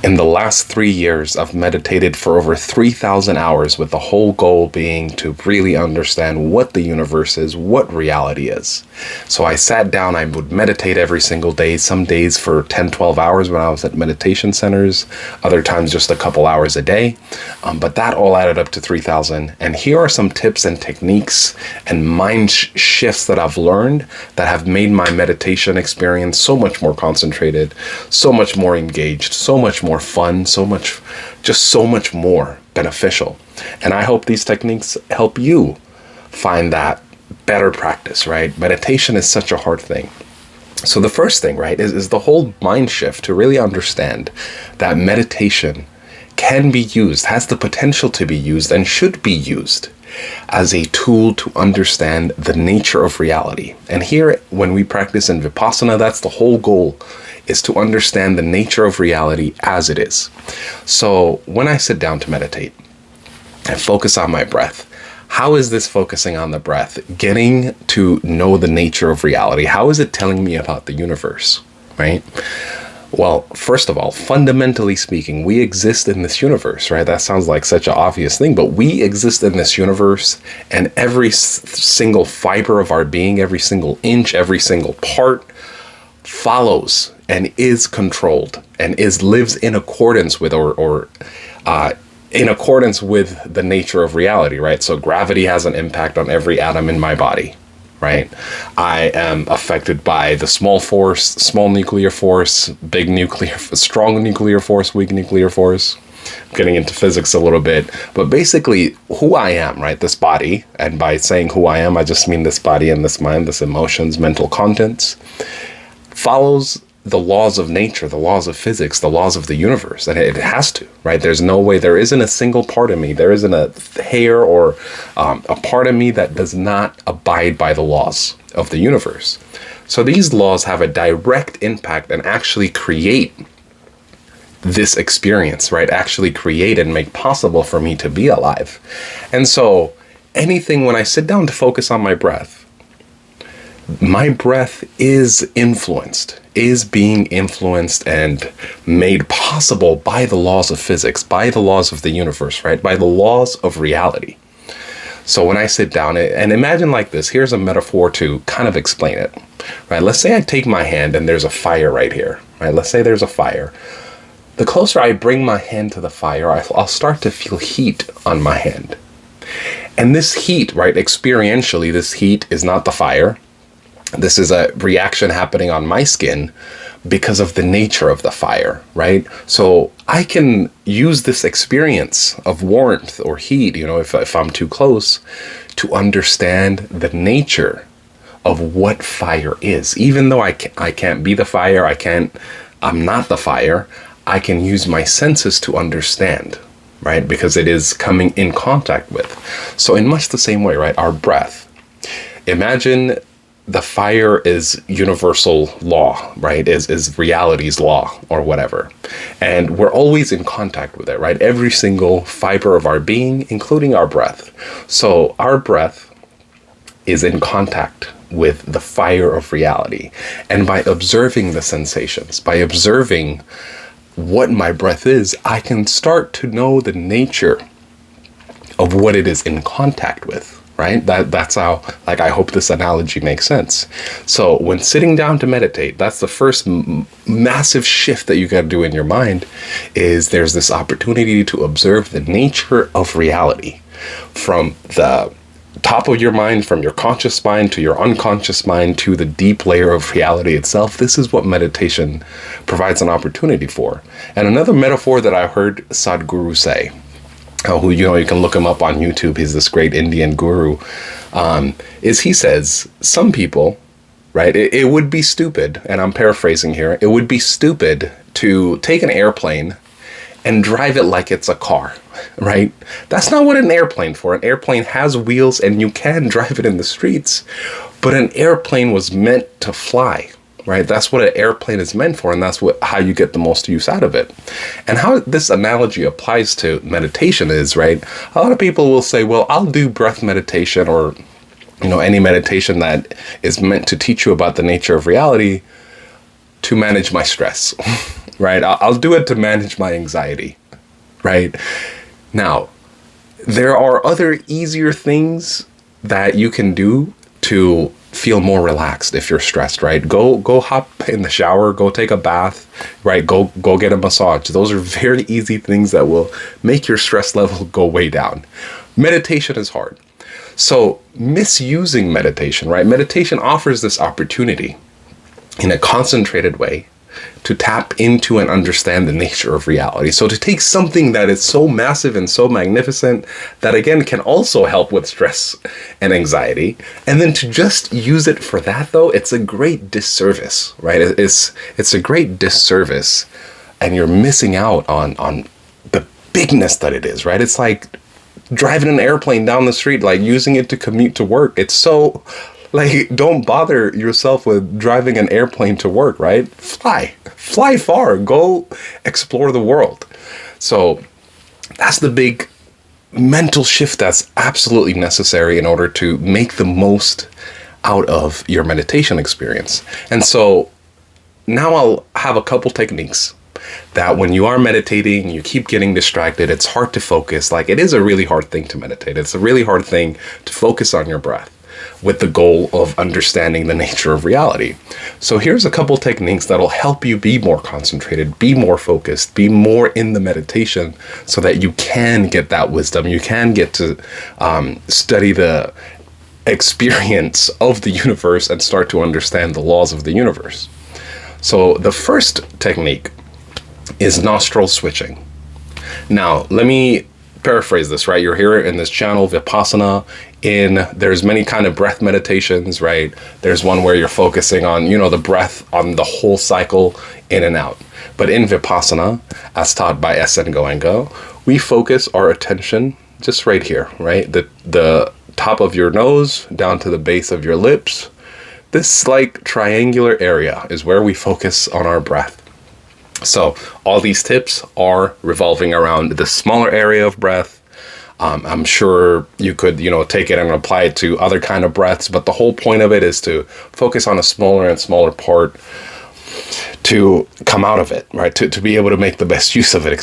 In the last 3 years, I've meditated for over 3,000 hours, with the whole goal being to really understand what the universe is, what reality is. So I sat down, I would meditate every single day, some days for 10, 12 hours when I was at meditation centers, other times just a couple hours a day. But that all added up to 3,000. And here are some tips and techniques and mind shifts that I've learned that have made my meditation experience so much more concentrated, so much more engaged, so much more fun, so much more beneficial. And I hope these techniques help you find that better practice, right? Meditation is such a hard thing. So the first thing, right, is the whole mind shift to really understand that meditation can be used, has the potential to be used, and should be used as a tool to understand the nature of reality. And here, when we practice in Vipassana, that's the whole goal, is to understand the nature of reality as it is. So when I sit down to meditate and focus on my breath, how is this focusing on the breath getting to know the nature of reality? How is it telling me about the universe, right? Well, first of all, fundamentally speaking, we exist in this universe, right? That sounds like such an obvious thing, but we exist in this universe, and every single fiber of our being, every single inch, every single part follows and is controlled and lives in accordance with in accordance with the nature of reality, right? So gravity has an impact on every atom in my body, right? I am affected by the small nuclear force, strong nuclear force, weak nuclear force. I'm getting into physics a little bit, but basically who I am, right? This body, and by saying who I am, I just mean this body and this mind, this emotions, mental contents, follows the laws of nature, the laws of physics, the laws of the universe. And it has to, right? There's no way, there isn't a single part of me, there isn't a hair or a part of me that does not abide by the laws of the universe. So these laws have a direct impact and actually create this experience, right? Actually create and make possible for me to be alive. And so anything, when I sit down to focus on my breath is being influenced and made possible by the laws of physics, by the laws of the universe, right? By the laws of reality. So when I sit down, and imagine like this, here's a metaphor to kind of explain it, right? Let's say I take my hand and there's a fire right here, right? Let's say there's a fire. The closer I bring my hand to the fire, I'll start to feel heat on my hand. And this heat, right, experientially, this heat is not the fire. This is a reaction happening on my skin because of the nature of the fire, right? So I can use this experience of warmth or heat, if I'm too close, to understand the nature of what fire is. Even though I can't be the fire, I'm not the fire, I can use my senses to understand, right? Because it is coming in contact with. So in much the same way, right? Our breath. Imagine the fire is universal law, right? Is reality's law or whatever. And we're always in contact with it, right? Every single fiber of our being, including our breath. So our breath is in contact with the fire of reality. And by observing the sensations, by observing what my breath is, I can start to know the nature of what it is in contact with. Right? That's how, I hope this analogy makes sense. So when sitting down to meditate, that's the first massive shift that you got to do in your mind, is there's this opportunity to observe the nature of reality from the top of your mind, from your conscious mind to your unconscious mind to the deep layer of reality itself. This is what meditation provides an opportunity for. And another metaphor that I heard Sadhguru say, who, you can look him up on YouTube, he's this great Indian guru, is he says, some people, right, it would be stupid, and I'm paraphrasing here, it would be stupid to take an airplane and drive it like it's a car, right? That's not what an airplane for. An airplane has wheels and you can drive it in the streets, but an airplane was meant to fly, right? That's what an airplane is meant for, and that's how you get the most use out of it. And how this analogy applies to meditation is, right, a lot of people will say, well, I'll do breath meditation or, any meditation that is meant to teach you about the nature of reality to manage my stress. right? I'll do it to manage my anxiety, right? Now, there are other easier things that you can do to feel more relaxed if you're stressed, right? Go hop in the shower, go take a bath, right? Go get a massage. Those are very easy things that will make your stress level go way down. Meditation is hard. So misusing meditation, right? Meditation offers this opportunity in a concentrated way to tap into and understand the nature of reality. So to take something that is so massive and so magnificent that again can also help with stress and anxiety, and then to just use it for that, though, it's a great disservice, right? It's a great disservice, and you're missing out on the bigness that it is, right? It's like driving an airplane down the street, like using it to commute to work. It's so like, don't bother yourself with driving an airplane to work, right? Fly far, go explore the world. So that's the big mental shift that's absolutely necessary in order to make the most out of your meditation experience. And so now I'll have a couple techniques that when you are meditating, you keep getting distracted, it's hard to focus. Like, it is a really hard thing to meditate. It's a really hard thing to focus on your breath with the goal of understanding the nature of reality. So here's a couple techniques that'll help you be more concentrated, be more focused, be more in the meditation so that you can get that wisdom. You can get to study the experience of the universe and start to understand the laws of the universe. So the first technique is nostril switching. Now, let me paraphrase this, right? You're here in this channel, Vipassana. There's many kind of breath meditations, right? There's one where you're focusing on, the breath on the whole cycle in and out. But in Vipassana, as taught by S.N. Goenka, we focus our attention just right here, right? The top of your nose down to the base of your lips. This like triangular area is where we focus on our breath. So all these tips are revolving around the smaller area of breath. I'm sure you could, take it and apply it to other kind of breaths, but the whole point of it is to focus on a smaller and smaller part to come out of it, right? To be able to make the best use of it,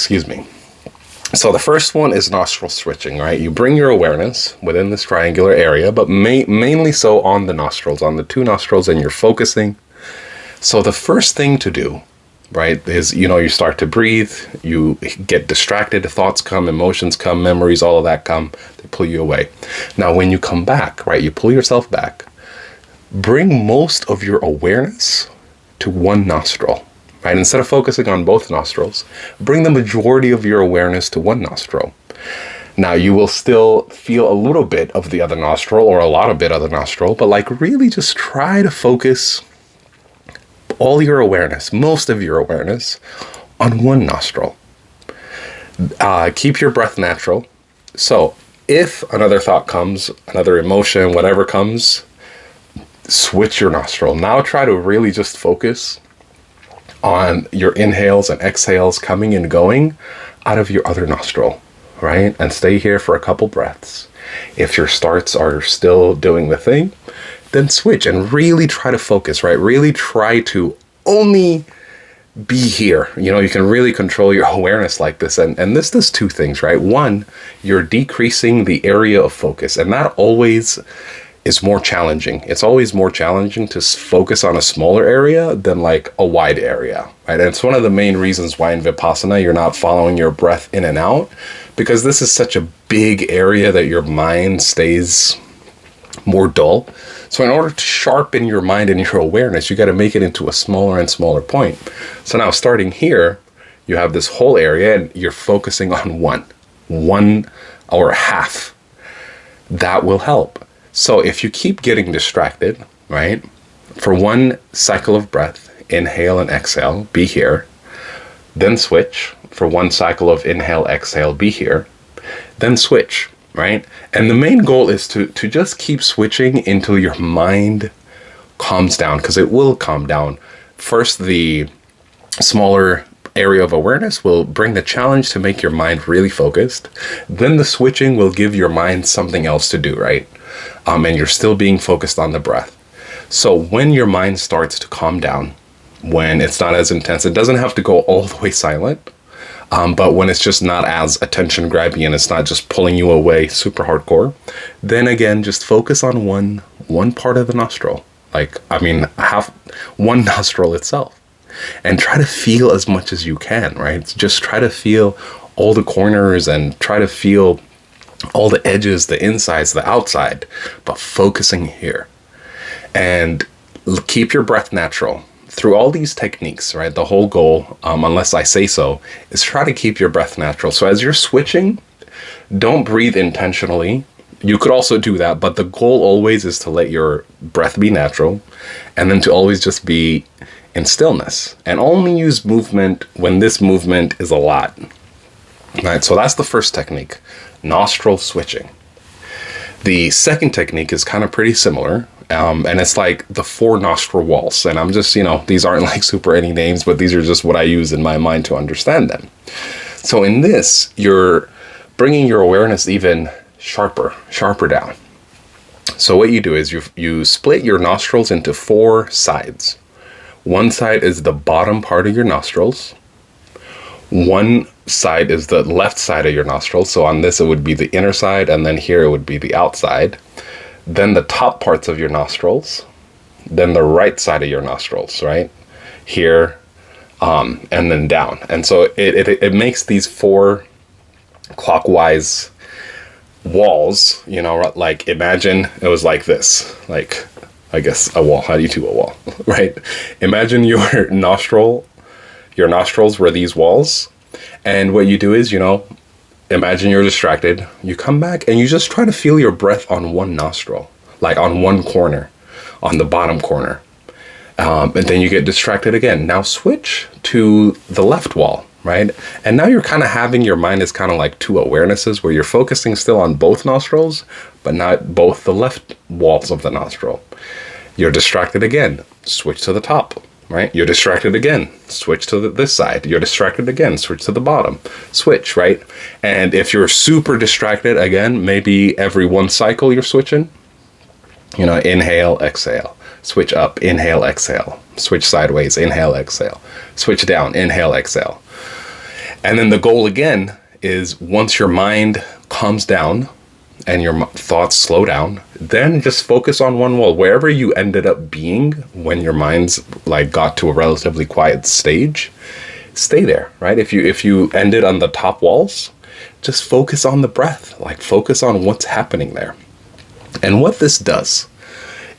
So the first one is nostril switching, right? You bring your awareness within this triangular area, but mainly so on the nostrils, on the two nostrils, and you're focusing. So the first thing to do, right, is, you start to breathe, you get distracted, thoughts come, emotions come, memories, all of that come, they pull you away. Now, when you come back, right, you pull yourself back, bring most of your awareness to one nostril, right? Instead of focusing on both nostrils, bring the majority of your awareness to one nostril. Now, you will still feel a little bit of the other nostril or a lot of it of the nostril, but like really just try to focus all your awareness, most of your awareness, on one nostril. Keep your breath natural. So if another thought comes, another emotion, whatever comes, switch your nostril. Now try to really just focus on your inhales and exhales coming and going out of your other nostril, right? And stay here for a couple breaths. If your starts are still doing the thing, then switch and really try to focus, right? Really try to only be here. You can really control your awareness like this. And this does two things, right? One, you're decreasing the area of focus, and that always is more challenging. It's always more challenging to focus on a smaller area than like a wide area, right? And it's one of the main reasons why in Vipassana you're not following your breath in and out, because this is such a big area that your mind stays more dull. So in order to sharpen your mind and your awareness, you got to make it into a smaller and smaller point. So now starting here, you have this whole area and you're focusing on one or half. That will help. So if you keep getting distracted, right, for one cycle of breath, inhale and exhale, be here, then switch. For one cycle of inhale, exhale, be here, then switch. Right? And the main goal is to just keep switching until your mind calms down, because it will calm down. First, the smaller area of awareness will bring the challenge to make your mind really focused. Then the switching will give your mind something else to do, right? And you're still being focused on the breath. So when your mind starts to calm down, when it's not as intense. It doesn't have to go all the way silent. But when it's just not as attention grabbing and it's not just pulling you away super hardcore, then again, just focus on one part of the nostril. Half one nostril itself, and try to feel as much as you can, right? Just try to feel all the corners and try to feel all the edges, the insides, the outside, but focusing here. And keep your breath natural. Through all these techniques, right? The whole goal, unless I say so, is try to keep your breath natural. So as you're switching, don't breathe intentionally. You could also do that, but the goal always is to let your breath be natural, and then to always just be in stillness, and only use movement when this movement is a lot. Right? So that's the first technique, nostril switching. The second technique is kind of pretty similar. And it's like the 4 nostril walls. And I'm just, these aren't like super any names, but these are just what I use in my mind to understand them. So in this, you're bringing your awareness even sharper down. So what you do is you split your nostrils into 4 sides. One side is the bottom part of your nostrils. One side is the left side of your nostrils. So on this, it would be the inner side, and then here it would be the outside. Then the top parts of your nostrils, then the right side of your nostrils, right? Here, and then down. And so it makes these 4 clockwise walls, like imagine it was like this, like, I guess a wall. How do you do a wall, right? Imagine your nostrils were these walls. And what you do is, imagine you're distracted. You come back and you just try to feel your breath on one nostril, like on one corner, on the bottom corner. And then you get distracted again. Now switch to the left wall, right? And now you're kind of having your mind is kind of like 2 awarenesses where you're focusing still on both nostrils, but not both the left walls of the nostril. You're distracted again. Switch to the top. Right? You're distracted again, switch to this side. You're distracted again, switch to the bottom. Switch, right? And if you're super distracted, again, maybe every 1 cycle you're switching. Inhale, exhale. Switch up, inhale, exhale. Switch sideways, inhale, exhale. Switch down, inhale, exhale. And then the goal again is once your mind calms down and your thoughts slow down, then just focus on one wall. Wherever you ended up being when your mind's like got to a relatively quiet stage, stay there, right? If you ended on the top walls, just focus on the breath, like focus on what's happening there. And what this does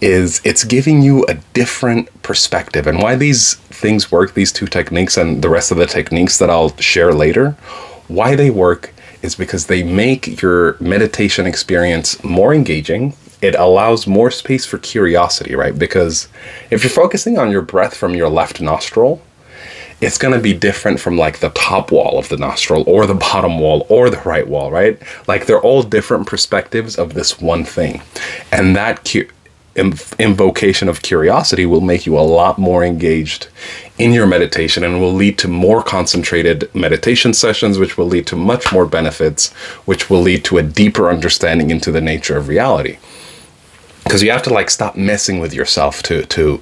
is it's giving you a different perspective. And why these things work, these 2 techniques and the rest of the techniques that I'll share later, why they work is because they make your meditation experience more engaging. It allows more space for curiosity, right? Because if you're focusing on your breath from your left nostril, it's going to be different from like the top wall of the nostril or the bottom wall or the right wall, right? Like they're all different perspectives of this one thing. And that invocation of curiosity will make you a lot more engaged in your meditation and will lead to more concentrated meditation sessions, which will lead to much more benefits, which will lead to a deeper understanding into the nature of reality. Because you have to like stop messing with yourself to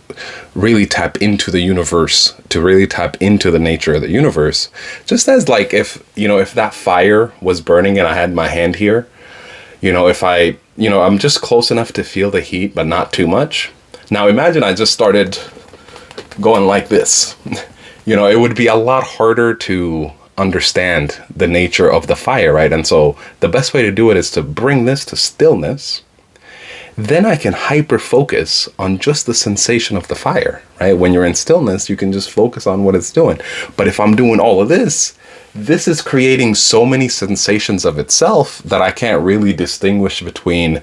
really tap into the universe, to really tap into the nature of the universe. Just as like if that fire was burning and I had my hand here, if I'm just close enough to feel the heat, but not too much. Now imagine I just started going like this. It would be a lot harder to understand the nature of the fire, right? And so the best way to do it is to bring this to stillness. Then I can hyper focus on just the sensation of the fire, right? When you're in stillness, you can just focus on what it's doing. But if I'm doing all of this is creating so many sensations of itself that I can't really distinguish between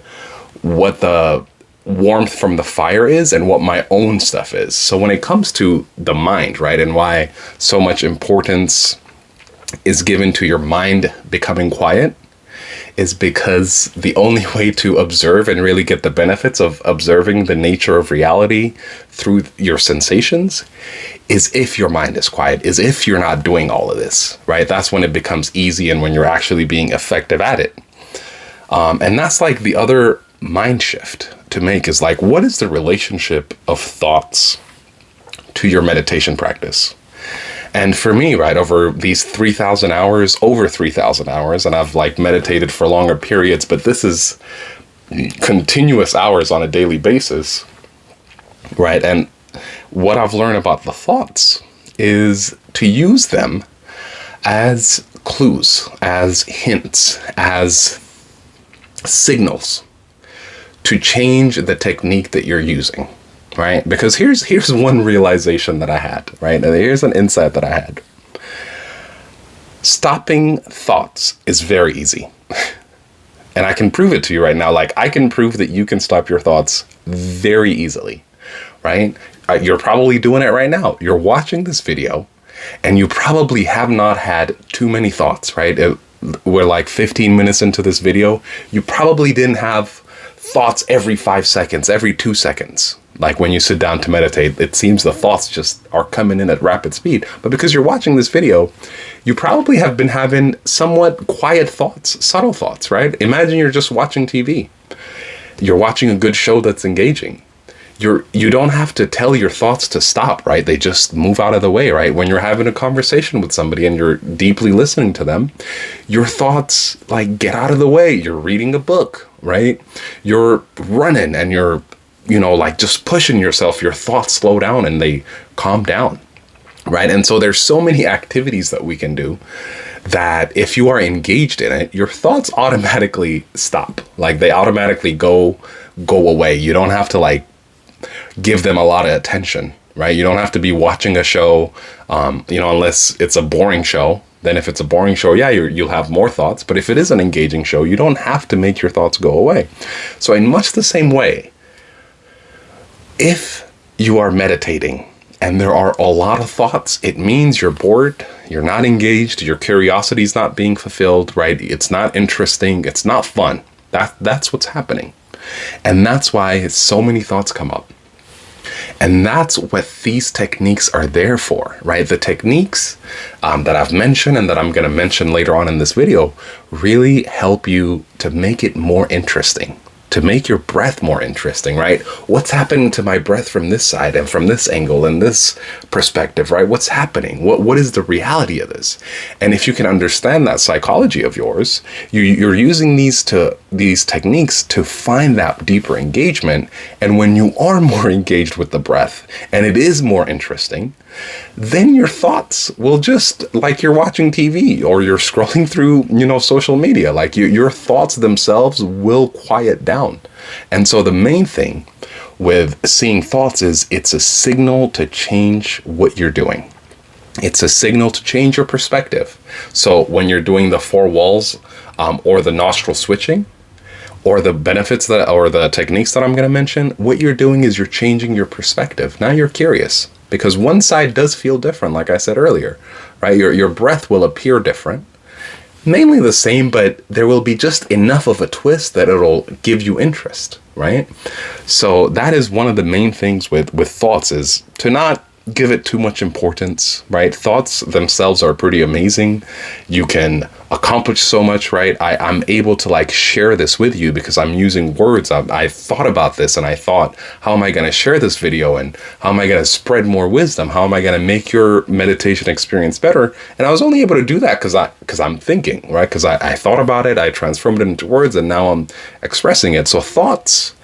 what the warmth from the fire is and what my own stuff is. So when it comes to the mind, right, and why so much importance is given to your mind becoming quiet, is because the only way to observe and really get the benefits of observing the nature of reality through your sensations is if your mind is quiet, is if you're not doing all of this, right? That's when it becomes easy and when you're actually being effective at it. And that's like the other mind shift to make is like, what is the relationship of thoughts to your meditation practice. And for me, right, over these 3,000 hours, over 3,000 hours, and I've like meditated for longer periods, but this is continuous hours on a daily basis, right? And what I've learned about the thoughts is to use them as clues, as hints, as signals to change the technique that you're using, right? Because here's one realization that I had, right? And here's an insight that I had. Stopping thoughts is very easy. And I can prove it to you right now. Like, I can prove that you can stop your thoughts very easily, right? You're probably doing it right now. You're watching this video and you probably have not had too many thoughts, right? We're like 15 minutes into this video. You probably didn't have thoughts every 5 seconds, every 2 seconds. Like when you sit down to meditate, it seems the thoughts just are coming in at rapid speed. But because you're watching this video, you probably have been having somewhat quiet thoughts, subtle thoughts, right? Imagine you're just watching TV. You're watching a good show that's engaging. You don't have to tell your thoughts to stop, right? They just move out of the way, right? When you're having a conversation with somebody and you're deeply listening to them, your thoughts like get out of the way. You're reading a book, right? You're running and you're, like just pushing yourself. Your thoughts slow down and they calm down, right? And so there's so many activities that we can do that if you are engaged in it, your thoughts automatically stop. Like they automatically go away. You don't have to like give them a lot of attention, right? You don't have to be watching a show, unless it's a boring show. Then if it's a boring show, yeah, you'll have more thoughts. But if it is an engaging show, you don't have to make your thoughts go away. So in much the same way, if you are meditating and there are a lot of thoughts, it means you're bored, you're not engaged, your curiosity is not being fulfilled, right? It's not interesting, it's not fun. That's what's happening. And that's why so many thoughts come up. And that's what these techniques are there for, right? The techniques that I've mentioned and that I'm going to mention later on in this video really help you to make it more interesting, to make your breath more interesting, right? What's happening to my breath from this side and from this angle and this perspective, right? What's happening? What is the reality of this? And if you can understand that psychology of yours, you're using these techniques to find that deeper engagement. And when you are more engaged with the breath and it is more interesting, then your thoughts will just, like you're watching TV or you're scrolling through, social media, like your thoughts themselves will quiet down. And so the main thing with seeing thoughts is it's a signal to change what you're doing. It's a signal to change your perspective. So when you're doing the 4 walls or the nostril switching, or the benefits or the techniques that I'm going to mention, what you're doing is you're changing your perspective. Now you're curious. Because one side does feel different, like I said earlier, right? Your breath will appear different, mainly the same, but there will be just enough of a twist that it'll give you interest, right? So that is one of the main things with thoughts, is to not give it too much importance, right? Thoughts themselves are pretty amazing. You can accomplish so much, right? I'm able to like share this with you because I'm using words. I thought about this and I thought, how am I going to share this video? And how am I going to spread more wisdom? How am I going to make your meditation experience better? And I was only able to do that because I'm thinking, right? Because I thought about it, I transformed it into words, and now I'm expressing it. So thoughts,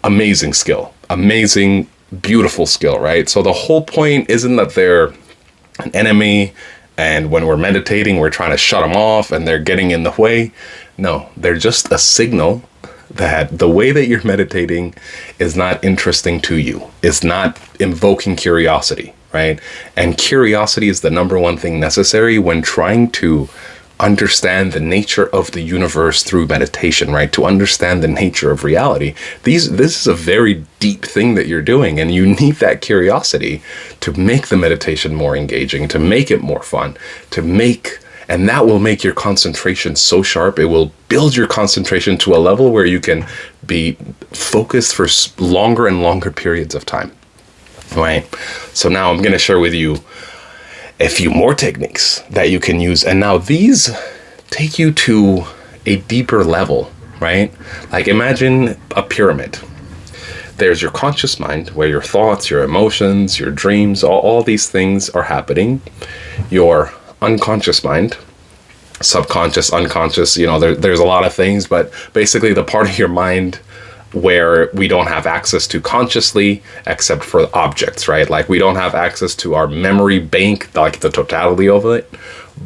amazing skill, amazing, beautiful skill, right? So the whole point isn't that they're an enemy and when we're meditating we're trying to shut them off and they're getting in the way. No, they're just a signal that the way that you're meditating is not interesting to you. It's not invoking curiosity, right? And curiosity is the number one thing necessary when trying to understand the nature of the universe through meditation, right? To understand the nature of reality. This is a very deep thing that you're doing, and you need that curiosity to make the meditation more engaging, to make it more fun, and that will make your concentration so sharp. It will build your concentration to a level where you can be focused for longer and longer periods of time, right? So now I'm going to share with you a few more techniques that you can use. And now these take you to a deeper level, right? Like imagine a pyramid. there's your conscious mind, where your thoughts, your emotions, your dreams, all these things are happening. Your unconscious mind, subconscious, unconscious, there's a lot of things, but basically the part of your mind where we don't have access to consciously except for objects, right? Like we don't have access to our memory bank, like the totality of it,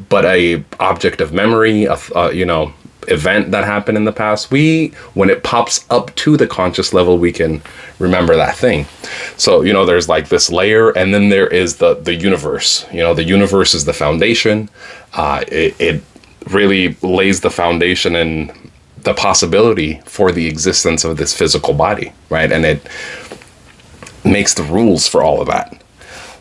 but a object of memory, event that happened in the past, when it pops up to the conscious level, we can remember that thing. So there's like this layer, and then there is the universe. The universe is the foundation. It really lays the foundation and the possibility for the existence of this physical body, right? And it makes the rules for all of that.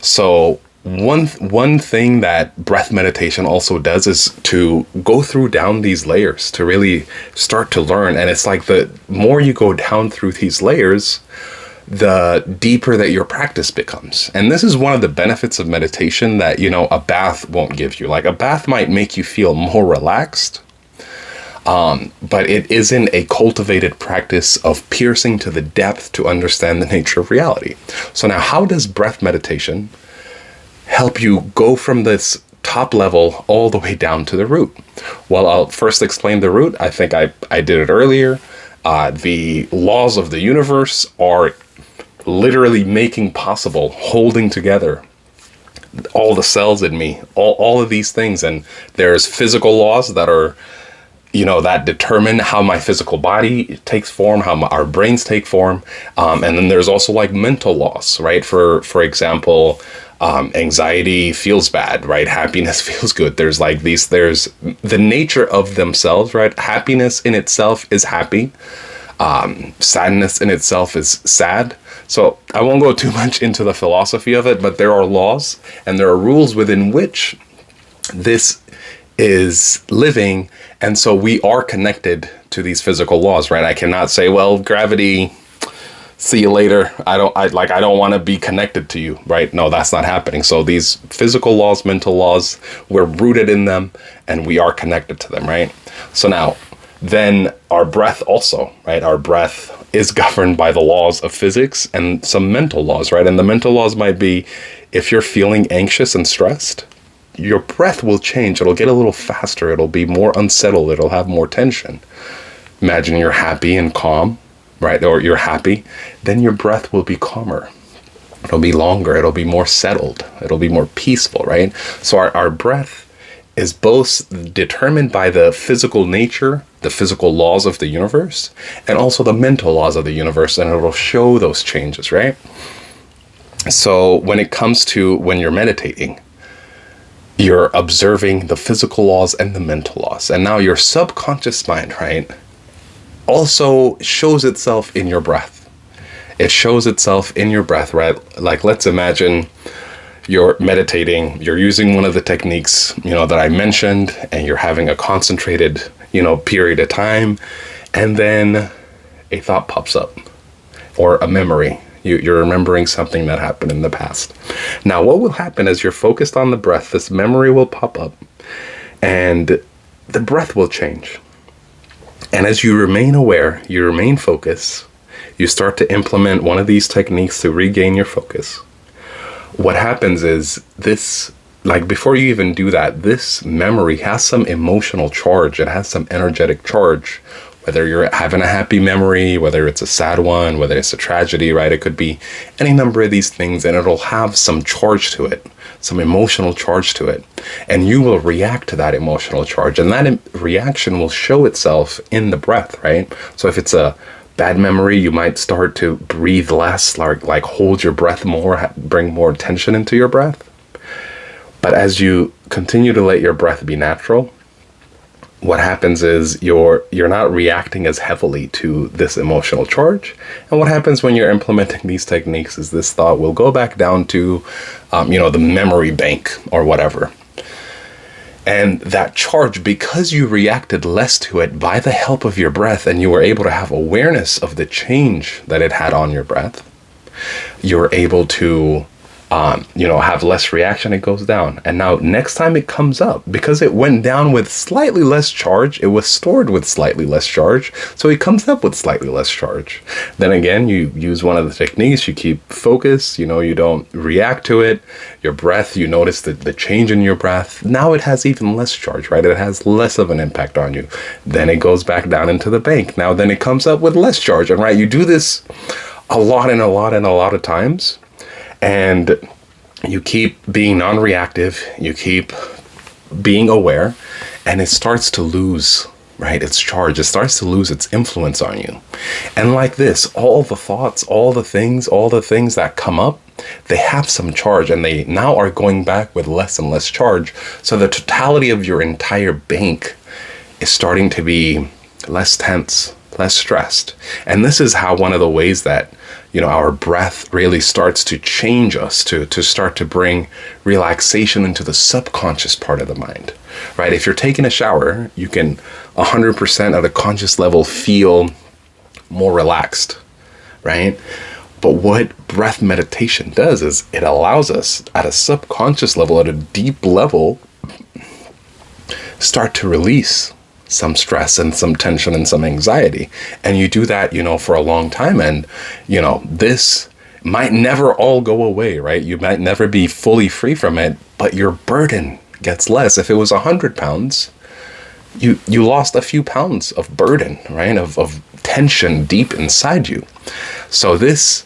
So one thing that breath meditation also does is to go through down these layers to really start to learn. And it's like the more you go down through these layers, the deeper that your practice becomes. And this is one of the benefits of meditation that, a bath won't give you. Like a bath might make you feel more relaxed, but it isn't a cultivated practice of piercing to the depth to understand the nature of reality. So now, how does breath meditation help you go from this top level all the way down to the root? Well, I'll first explain the root. I think I did it earlier. The laws of the universe are literally making possible, holding together all the cells in me, all of these things. And there's physical laws that are, that determine how my physical body takes form, how our brains take form. And then there's also like mental laws, right? For example, anxiety feels bad, right? Happiness feels good. There's the nature of themselves, right? Happiness in itself is happy. Sadness in itself is sad. So I won't go too much into the philosophy of it, but there are laws and there are rules within which this is living. And so we are connected to these physical laws, right? I cannot say, well, gravity, see you later. I don't want to be connected to you, right? No, that's not happening. So these physical laws, mental laws, we're rooted in them and we are connected to them, right? So now, then our breath also, right? Our breath is governed by the laws of physics and some mental laws, right? And the mental laws might be, if you're feeling anxious and stressed, your breath will change. It'll get a little faster. It'll be more unsettled. It'll have more tension. Imagine you're happy and calm, right? Or you're happy, then your breath will be calmer. It'll be longer. It'll be more settled. It'll be more peaceful, right? So our breath is both determined by the physical nature, the physical laws of the universe, and also the mental laws of the universe, and it'll show those changes, right? So when it comes to when you're meditating, you're observing the physical laws and the mental laws. And now your subconscious mind, right, also shows itself in your breath. It shows itself in your breath, right? Like, let's imagine you're meditating, you're using one of the techniques, that I mentioned, and you're having a concentrated, period of time, and then a thought pops up or a memory. You're remembering something that happened in the past. Now, what will happen as you're focused on the breath, this memory will pop up and the breath will change. And as you remain aware, you remain focused, you start to implement one of these techniques to regain your focus. What happens is this, like before you even do that, this memory has some emotional charge. It has some energetic charge. Whether you're having a happy memory, whether it's a sad one, whether it's a tragedy, right? It could be any number of these things, and it'll have some charge to it, some emotional charge to it. And you will react to that emotional charge, and that reaction will show itself in the breath, right? So if it's a bad memory, you might start to breathe less, like hold your breath more, bring more tension into your breath. But as you continue to let your breath be natural, what happens is you're not reacting as heavily to this emotional charge. And what happens when you're implementing these techniques is this thought will go back down to, the memory bank or whatever. And that charge, because you reacted less to it by the help of your breath, and you were able to have awareness of the change that it had on your breath, you were able to have less reaction, it goes down. And now next time it comes up, because it went down with slightly less charge, it was stored with slightly less charge, so it comes up with slightly less charge. Then again, you use one of the techniques, you keep focus, you don't react to it. Your breath, you notice the change in your breath. Now it has even less charge, right? It has less of an impact on you. Then it goes back down into the bank. Now then it comes up with less charge, and right, you do this a lot of times. And you keep being non-reactive, you keep being aware, and it starts to lose, right, its charge. It starts to lose its influence on you. And like this, all the thoughts, all the things that come up, they have some charge, and they now are going back with less and less charge. So the totality of your entire bank is starting to be less tense, less stressed. And this is how one of the ways that our breath really starts to change us, to start to bring relaxation into the subconscious part of the mind, right? If you're taking a shower, you can 100% at a conscious level feel more relaxed, right? But what breath meditation does is it allows us at a subconscious level, at a deep level, start to release some stress and some tension and some anxiety. And you do that, for a long time. And, this might never all go away, right? You might never be fully free from it, but your burden gets less. If it was 100 pounds, you lost a few pounds of burden, right? Of tension deep inside you. So this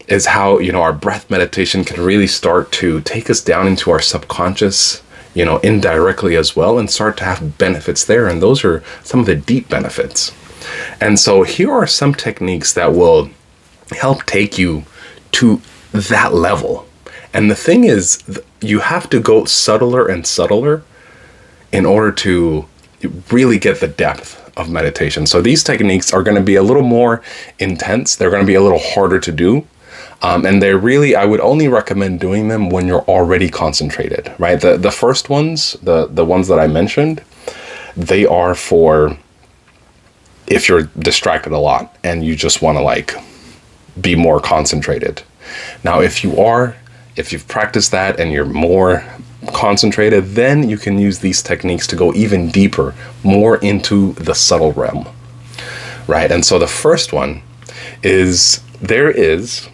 is how, our breath meditation can really start to take us down into our subconscious, indirectly as well, and start to have benefits there. And those are some of the deep benefits. And so here are some techniques that will help take you to that level. And the thing is, you have to go subtler and subtler in order to really get the depth of meditation. So these techniques are going to be a little more intense. They're going to be a little harder to do. And they're really, I would only recommend doing them when you're already concentrated, right? The first ones, the ones that I mentioned, they are for if you're distracted a lot and you just want to be more concentrated. Now, if you've practiced that and you're more concentrated, then you can use these techniques to go even deeper, more into the subtle realm, right? And so the first one is, there is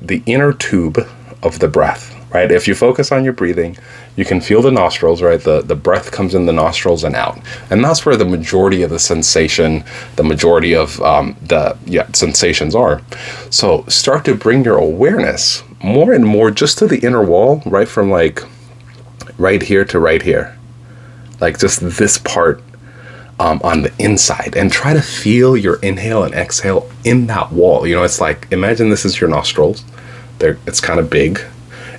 the inner tube of the breath, right? If you focus on your breathing, you can feel the nostrils, right? The breath comes in the nostrils and out. And that's where the majority of the sensation, the majority of sensations are. So start to bring your awareness more and more just to the inner wall, right? From right here to right here. Just this part on the inside, and try to feel your inhale and exhale in that wall. It's imagine this is your nostrils. It's kind of big,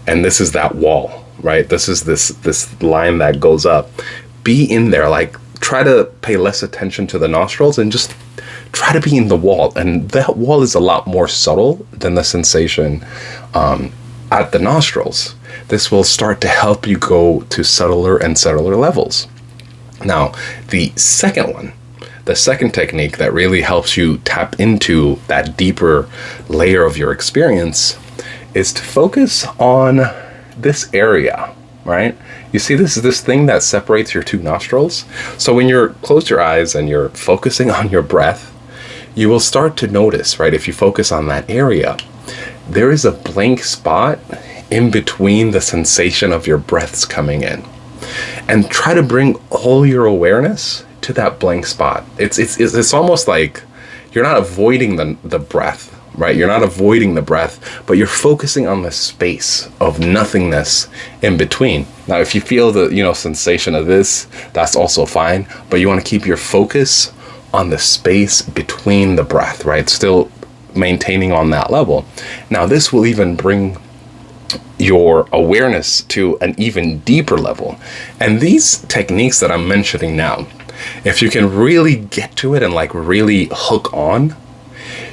and this is that wall, right? This is this line that goes up. Be in there, try to pay less attention to the nostrils and just try to be in the wall. And that wall is a lot more subtle than the sensation at the nostrils. This will start to help you go to subtler and subtler levels. Now, the second technique that really helps you tap into that deeper layer of your experience is to focus on this area, right? You see, this is this thing that separates your two nostrils. So when you're close your eyes and you're focusing on your breath, you will start to notice, right? If you focus on that area, there is a blank spot in between the sensation of your breaths coming in. And try to bring all your awareness to that blank spot. It's almost like you're not avoiding the breath, right? You're not avoiding the breath, but you're focusing on the space of nothingness in between. Now, if you feel the sensation of this, that's also fine, but you want to keep your focus on the space between the breath, right? Still maintaining on that level. Now, this will even bring your awareness to an even deeper level. And these techniques that I'm mentioning now, if you can really get to it and really hook on,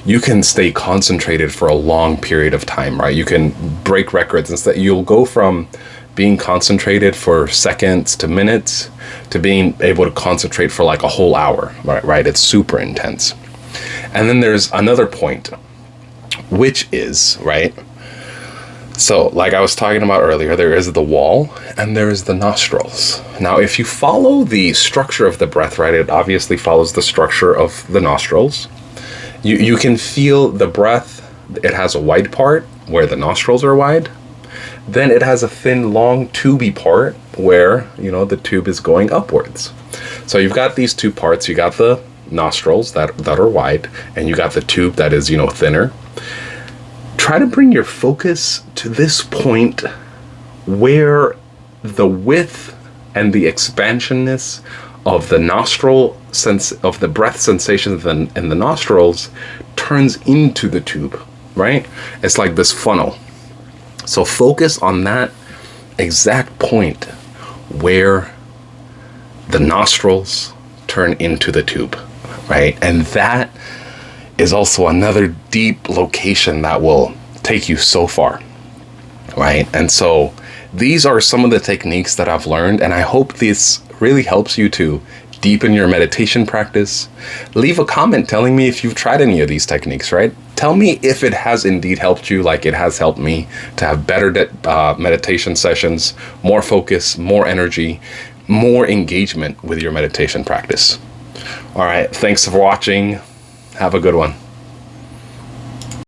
you can stay concentrated for a long period of time, right? You can break records. Instead, you'll go from being concentrated for seconds to minutes to being able to concentrate for a whole hour, right? It's super intense. And then there's another point, which is, right, So, like I was talking about earlier, there is the wall and there is the nostrils. Now, if you follow the structure of the breath, right, it obviously follows the structure of the nostrils. You can feel the breath, it has a wide part where the nostrils are wide. Then it has a thin, long, tubey part where, the tube is going upwards. So you've got these two parts. You got the nostrils that are wide, and you got the tube that is, thinner. Try to bring your focus to this point where the width and the expansionness of the nostril sense of the breath sensations in the nostrils turns into the tube, right? It's like this funnel. So focus on that exact point where the nostrils turn into the tube, right? And that is also another deep location that will take you so far, right? And so these are some of the techniques that I've learned, and I hope this really helps you to deepen your meditation practice. Leave a comment telling me if you've tried any of these techniques, right? Tell me if it has indeed helped you like it has helped me to have better meditation sessions, more focus, more energy, more engagement with your meditation practice. All right, thanks for watching. Have a good one.